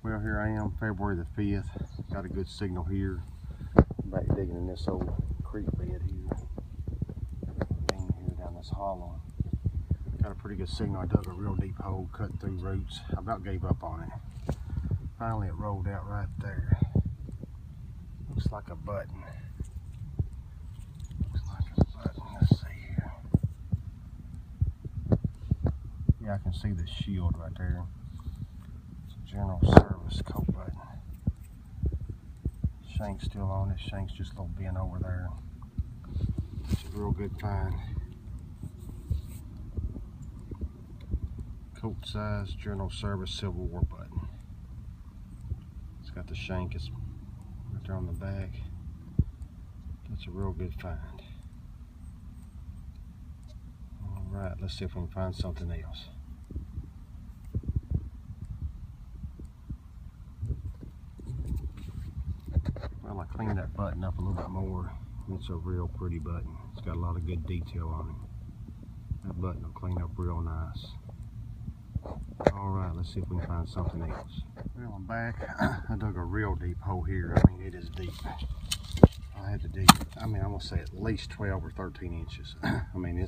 Well, here I am, February the 5th. Got a good signal here. Back digging in this old creek bed here. Down here down this hollow. Got a pretty good signal. I dug a real deep hole, cut through roots. I about gave up on it. Finally, it rolled out right there. Looks like a button. Looks like a button. Let's see here. Yeah, I can see the shield right there. It's a general service coat button. Shank's still on it. Shank's just a little bent over there. It's a real good find. Coat size general service Civil War button. It's got the shank. It's right there on the back. That's a real good find. Alright, let's see if we can find something else. Well, I cleaned that button up a little bit more. It's a real pretty button. It's got a lot of good detail on it. That button will clean up real nice. Alright, let's see if we can find something else. Well, I'm back. I dug a real deep hole here. I mean, it is deep. I had to dig, I'm gonna say at least 12 or 13 inches. I mean,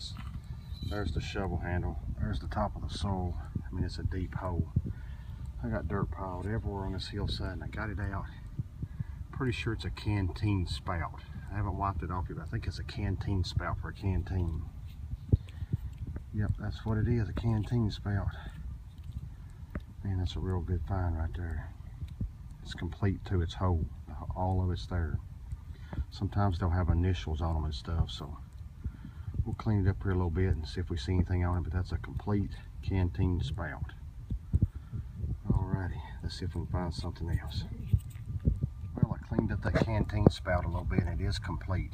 there's the shovel handle. There's the top of the soil. I mean, it's a deep hole. I got dirt piled everywhere on this hillside and I got it out. Pretty sure it's a canteen spout. I haven't wiped it off yet, but I think it's a canteen spout for a canteen. Yep, that's what it is, a canteen spout. Man, that's a real good find right there. It's complete to its hole. All of it's there. Sometimes they'll have initials on them and stuff, so we'll clean it up here a little bit and see if we see anything on it, but that's a complete canteen spout. Alrighty, let's see if we can find something else. Well, I cleaned up that canteen spout a little bit and it is complete.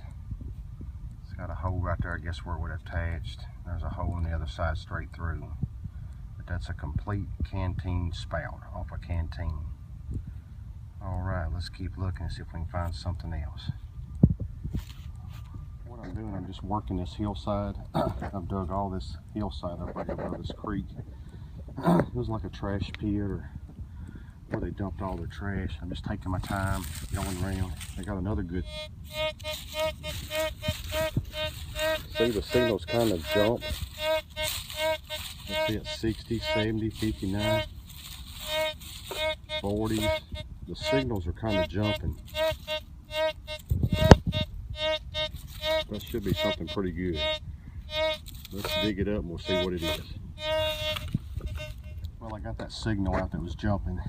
It's got a hole right there, I guess where it would have attached. There's a hole on the other side straight through. But that's a complete canteen spout off a canteen. Alright, let's keep looking and see if we can find something else. What I'm doing, I'm just working this hillside. I've dug all this hillside up right above this creek. It was like a trash pit or where they dumped all their trash. I'm just taking my time going around. They got another good. See, the signals kind of jump. Let's see, it's 60, 70, 59, 40. The signals are kind of jumping. That should be something pretty good. Let's dig it up and we'll see what it is. Well, I got that signal out that was jumping.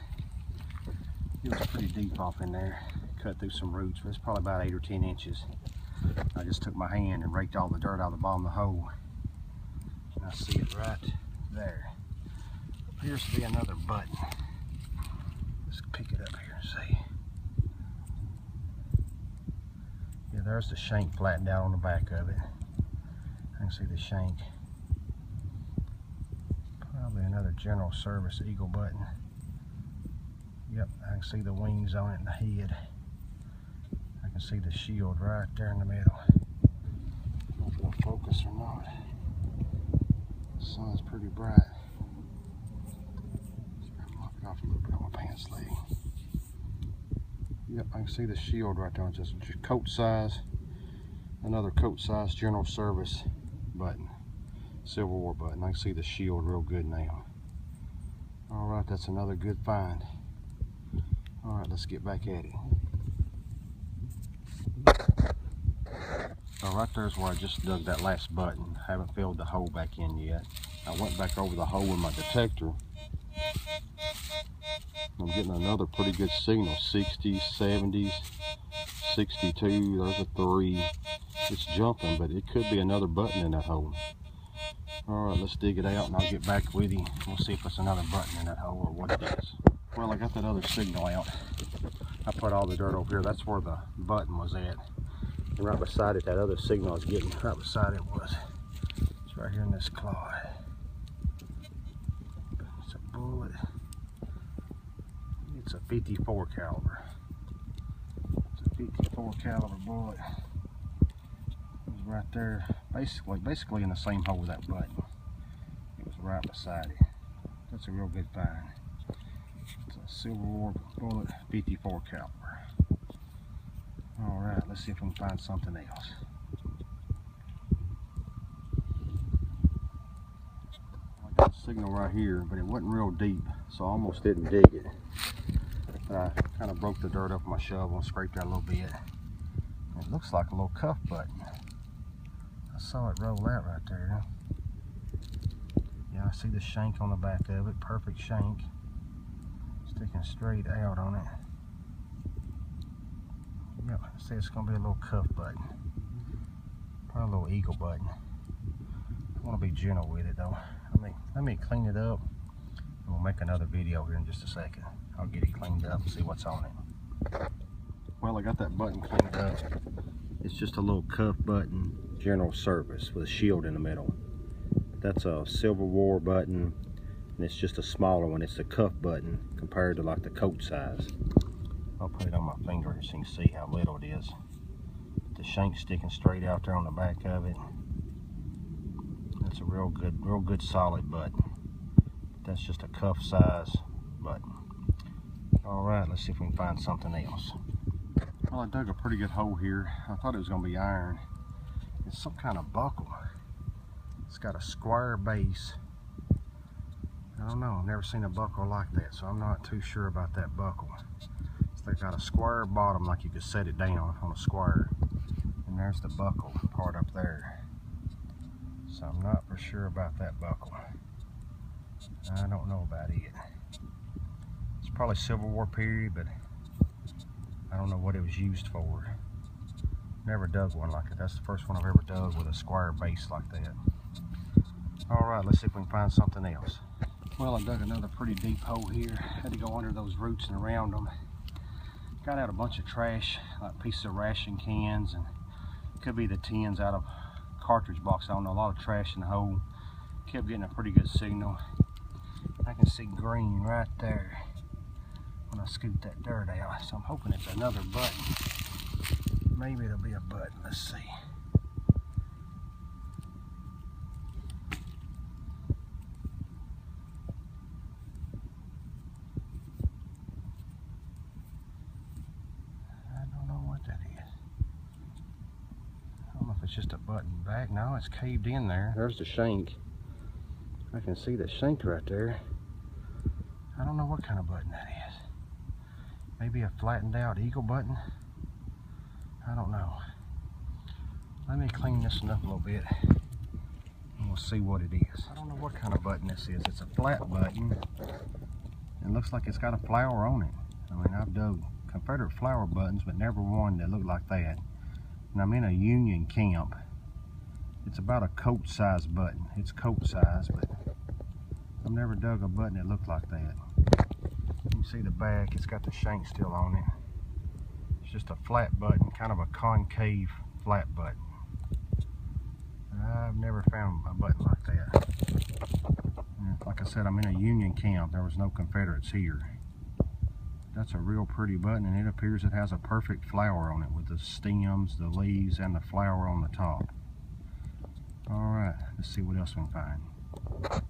It was pretty deep off in there. Cut through some roots, but it's probably about 8 or 10 inches. I just took my hand and raked all the dirt out of the bottom of the hole. And I see it right there. Appears to be another button. Let's pick it up here and see. Yeah, there's the shank flattened out on the back of it. I can see the shank. Probably another general service eagle button. Yep, I can see the wings on it and the head. I can see the shield right there in the middle. I don't know if it'll focus or not. The sun's pretty bright. I'm knocking off a little bit on my pants sleeve. Yep, I can see the shield right there. It's just coat size. Another coat size general service button. Civil War button. I can see the shield real good now. Alright, that's another good find. Alright, let's get back at it. So right there's where I just dug that last button. I haven't filled the hole back in yet. I went back over the hole with my detector. I'm getting another pretty good signal. 60s, 70s, 62, there's a 3. It's jumping, but it could be another button in that hole. Alright, let's dig it out and I'll get back with you. We'll see if it's another button in that hole or what it is. Well, I got that other signal out. I put all the dirt over here. That's where the button was at. And right beside it, that other signal I was getting, right beside it was. It's right here in this clod. It's a bullet. It's a 54 caliber. It's a 54 caliber bullet. It was right there, basically in the same hole with that button. It was right beside it. That's a real good find. It's a Civil War bullet, 54 caliber. All right, let's see if we can find something else. I got a signal right here, but it wasn't real deep, so I almost didn't dig it. But I kind of broke the dirt up with my shovel and scraped that a little bit. It looks like a little cuff button. I saw it roll out right there. Yeah, I see the shank on the back of it, perfect shank, sticking straight out on it. Yep, see, it's gonna be a little cuff button, probably a little eagle button. I want to be gentle with it though. Let me clean it up, and we'll make another video here in just a second. I'll get it cleaned up and see what's on it. Well, I got that button cleaned up. It's just a little cuff button, general service, with a shield in the middle. That's a Civil War button, and it's just a smaller one. It's a cuff button compared to like the coat size. I'll put it on my finger here so you can see how little it is. The shank sticking straight out there on the back of it. That's a real good solid button. That's just a cuff size button. All right, let's see if we can find something else. Well, I dug a pretty good hole here. I thought it was gonna be iron. It's some kind of buckle. It's got a square base. I don't know, I've never seen a buckle like that, so I'm not too sure about that buckle. It's got a square bottom, like you could set it down on a square. And there's the buckle part up there. So I'm not for sure about that buckle. I don't know about it. It's probably Civil War period, but I don't know what it was used for. Never dug one like it. That's the first one I've ever dug with a square base like that. All right, let's see if we can find something else. Well, I dug another pretty deep hole here. Had to go under those roots and around them. Got out a bunch of trash, like pieces of ration cans, and could be the tins out of cartridge box. I don't know, a lot of trash in the hole. Kept getting a pretty good signal. I can see green right there when I scoop that dirt out. So I'm hoping it's another button. Maybe it'll be a button. Let's see. It's just a button back. No, it's caved in there. There's the shank. I can see the shank right there. I don't know what kind of button that is. Maybe a flattened out eagle button. I don't know. Let me clean this one up a little bit and we'll see what it is. I don't know what kind of button this is. It's a flat button. It looks like it's got a flower on it. I mean, I've dug Confederate flower buttons, but never one that looked like that. And I'm in a Union camp. It's about a coat size button. It's coat size, but I've never dug a button that looked like that. You can see the back, it's got the shank still on it. It's just a flat button, kind of a concave flat button. I've never found a button like that. And like I said, I'm in a Union camp. There was no Confederates here. That's a real pretty button, and it appears it has a perfect flower on it with the stems, the leaves, and the flower on the top. All right, let's see what else we can find.